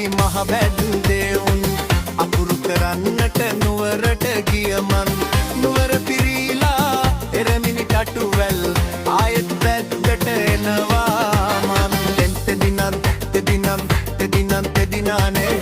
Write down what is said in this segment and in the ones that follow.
මහ බැද්දේ අකුරු කරන්නට නුවරට ගිය මන් නුවර පිරීලා එරමිනි කටුවැල් ආයෙත් පැත්තට එනවා මන් තෙදිනන් තෙදිනානේ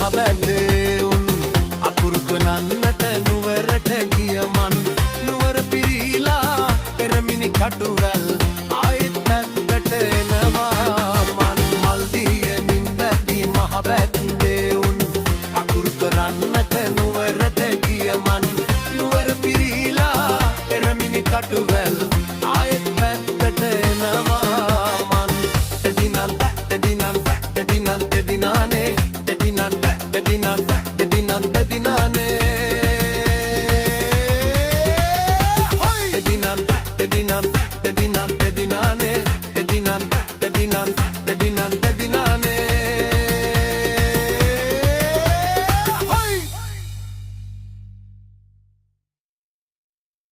මහ බැද්දේ අකුරු කරන්නට නුවරට ගිය මන් නුවර පිරීලා එරමිනි කටුවැල් ආයෙත් පැත්තට එනවා මන් මල් දියමින් බැද්දි මහ බැද්දේ අකුරු කරන්නට නුවරට ගිය මන් නුවර පිරීලා එරමිනි කටුවැල් ආයෙත් පැත්තට එනවා මන් තෙදිනානේ Tedinam